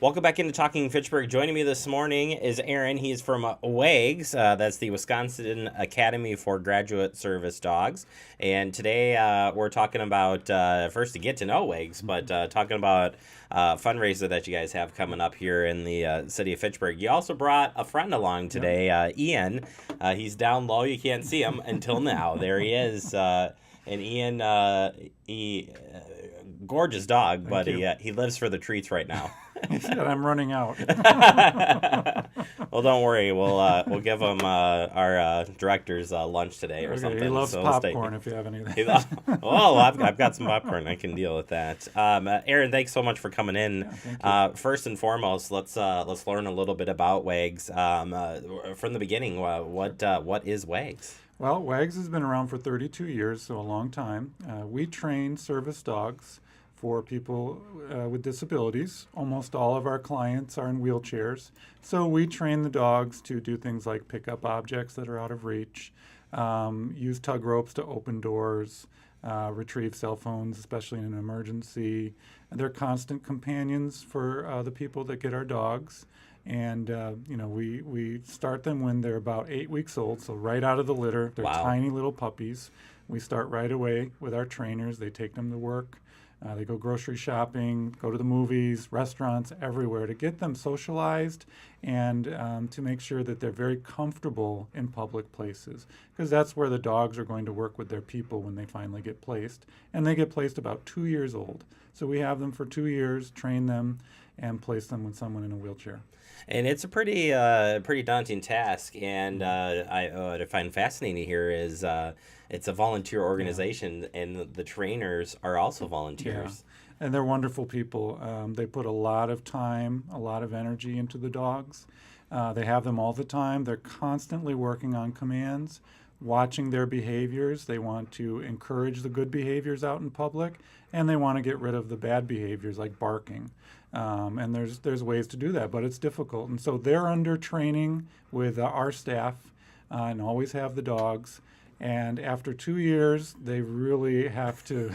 Welcome back into Talking Fitchburg. Joining me this morning is Aaron. He's from WAGS. That's the Wisconsin Academy for Graduate Service Dogs. And today we're talking about, first to get to know WAGS, but talking about fundraiser that you guys have coming up here in the city of Fitchburg. You also brought a friend along today, Ian. He's down low. You can't see him until now. There he is. And Ian, gorgeous dog, but he lives for the treats right now. He said, I'm running out. Well, don't worry. We'll give him our director's lunch today or something. He loves so popcorn if you have anything. Oh, I've got some popcorn. I can deal with that. Aaron, thanks so much for coming in. Yeah, first and foremost, let's learn a little bit about WAGS. From the beginning, what is WAGS? Well, WAGS has been around for 32 years, so a long time. We train service dogs for people with disabilities. Almost all of our clients are in wheelchairs. So we train the dogs to do things like pick up objects that are out of reach, use tug ropes to open doors, retrieve cell phones, especially in an emergency. And they're constant companions for the people that get our dogs. And, we start them when they're about 8 weeks old, so right out of the litter. They're Wow. tiny little puppies. We start right away with our trainers. They take them to work. They go grocery shopping, go to the movies, restaurants, everywhere to get them socialized and to make sure that they're very comfortable in public places, because that's where the dogs are going to work with their people when they finally get placed. And they get placed about 2 years old. So we have them for 2 years, train them, and place them with someone in a wheelchair. And it's a pretty daunting task. And what I find fascinating here is it's a volunteer organization, and the trainers are also volunteers. Yeah. And they're wonderful people. They put a lot of time, a lot of energy into the dogs. They have them all the time. They're constantly working on commands, watching their behaviors. They want to encourage the good behaviors out in public, and they want to get rid of the bad behaviors like barking. And there's ways to do that, but it's difficult. And so they're under training with our staff and always have the dogs. And after 2 years, they really have to,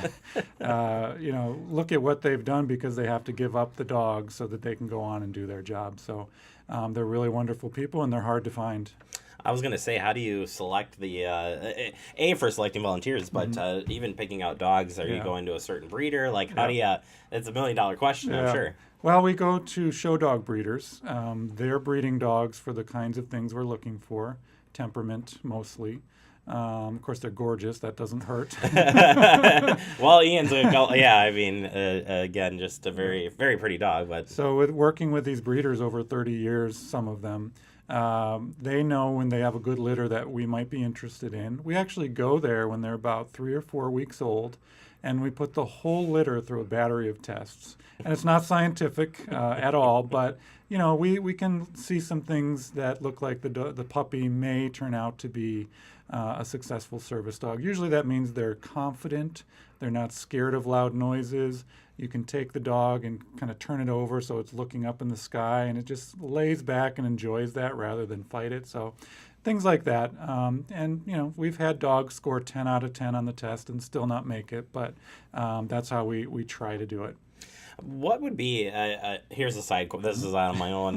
look at what they've done, because they have to give up the dogs so that they can go on and do their job. So they're really wonderful people, and they're hard to find. I was going to say, how do you select the, for selecting volunteers, but even picking out dogs, are you going to a certain breeder? Like, how do you, it's $1 million question, I'm sure. Well, we go to show dog breeders. They're breeding dogs for the kinds of things we're looking for, temperament mostly. Of course, they're gorgeous. That doesn't hurt. Well, Ian's again, just a very, very pretty dog. But so with working with these breeders over 30 years, some of them, they know when they have a good litter that we might be interested in. We actually go there when they're about 3 or 4 weeks old, and we put the whole litter through a battery of tests. And it's not scientific at all, but we can see some things that look like the puppy may turn out to be a successful service dog. Usually that means they're confident, they're not scared of loud noises. You can take the dog and kind of turn it over so it's looking up in the sky, and it just lays back and enjoys that rather than fight it. So things like that. We've had dogs score 10 out of 10 on the test and still not make it, but that's how we try to do it. what would be, here's a side quote, this is out of my own,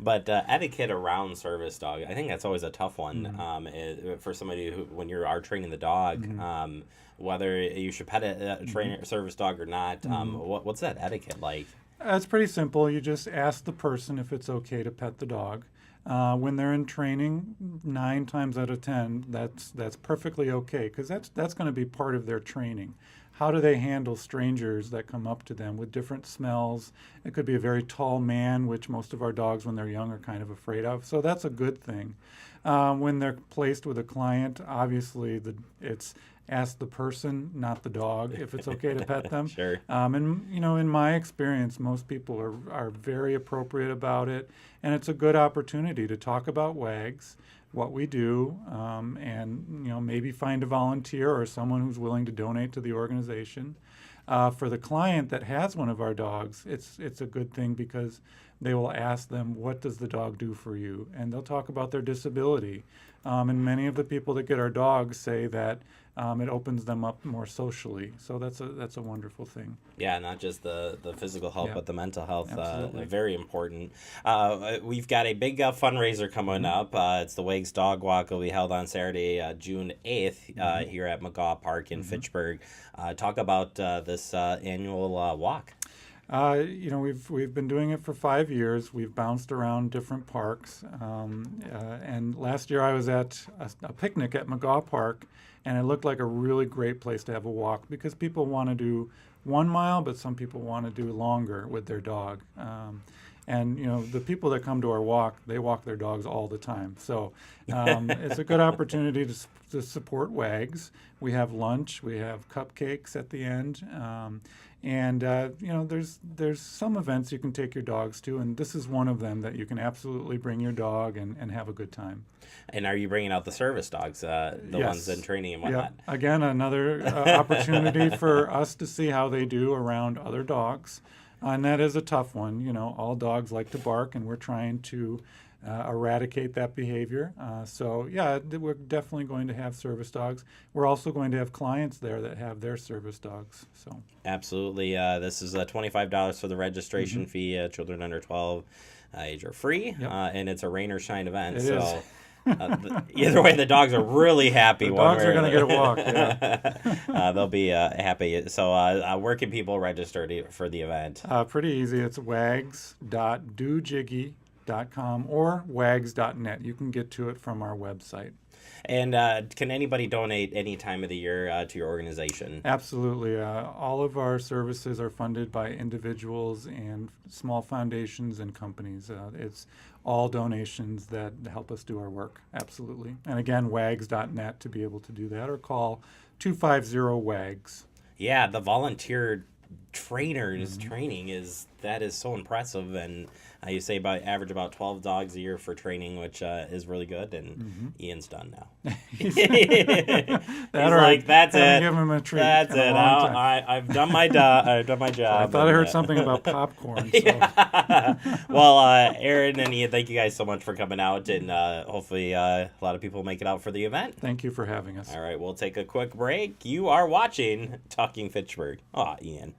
but etiquette around service dog, I think that's always a tough one for somebody who, when you are training the dog, whether you should pet a trainer service dog or not, what's that etiquette like? It's pretty simple. You just ask the person if it's okay to pet the dog. When they're in training, 9 times out of 10, that's perfectly okay, because that's going to be part of their training. How do they handle strangers that come up to them with different smells? It could be a very tall man, which most of our dogs when they're young are kind of afraid of. So that's a good thing. When they're placed with a client, obviously it's ask the person, not the dog, if it's okay to pet them. Sure. In my experience, most people are very appropriate about it, and it's a good opportunity to talk about WAGS, what we do, and maybe find a volunteer or someone who's willing to donate to the organization. For the client that has one of our dogs, it's a good thing because they will ask them, what does the dog do for you? And they'll talk about their disability. And many of the people that get our dogs say that it opens them up more socially. So that's a wonderful thing. Yeah, not just the physical health, Yeah, but the mental health. absolutely. Very important. We've got a big fundraiser coming up. It's the WAGS Dog Walk. It'll be held on Saturday, June 8th, here at McGaw Park in Fitchburg. Talk about this annual walk. We've been doing it for 5 years. We've bounced around different parks, and last year I was at a picnic at McGaw Park, and it looked like a really great place to have a walk because people want to do 1 mile, but some people want to do longer with their dog. And the people that come to our walk, they walk their dogs all the time. So it's a good opportunity to support WAGS. We have lunch, we have cupcakes at the end. There's some events you can take your dogs to, and this is one of them that you can absolutely bring your dog and have a good time. And are you bringing out the service dogs, the Yes. ones in training and whatnot? Yeah. Again, another opportunity for us to see how they do around other dogs. And that is a tough one. All dogs like to bark, and we're trying to eradicate that behavior. We're definitely going to have service dogs. We're also going to have clients there that have their service dogs. So Absolutely. This is $25 for the registration fee. Children under 12 age are free, Yep. And it's a rain or shine event. It so is. Either way, the dogs are really happy. The one dogs way are or going to get a walk. Yeah. They'll be happy. So where can people register for the event? Pretty easy. It's wags.dojiggy.com or wags.net. You can get to it from our website. And can anybody donate any time of the year to your organization? Absolutely. All of our services are funded by individuals and small foundations and companies. It's all donations that help us do our work. Absolutely. And again, wags.net to be able to do that, or call 250-WAGS. Yeah, the volunteer trainers training is so impressive, and you say average about 12 dogs a year for training, which is really good. And Ian's done now. He's like, that's it. Give him a treat. That's it. I've done my I've done my job. I thought I heard something about popcorn. So. Yeah. Well, Aaron and Ian, thank you guys so much for coming out, and hopefully a lot of people make it out for the event. Thank you for having us. All right, we'll take a quick break. You are watching Talking Fitchburg. Ian.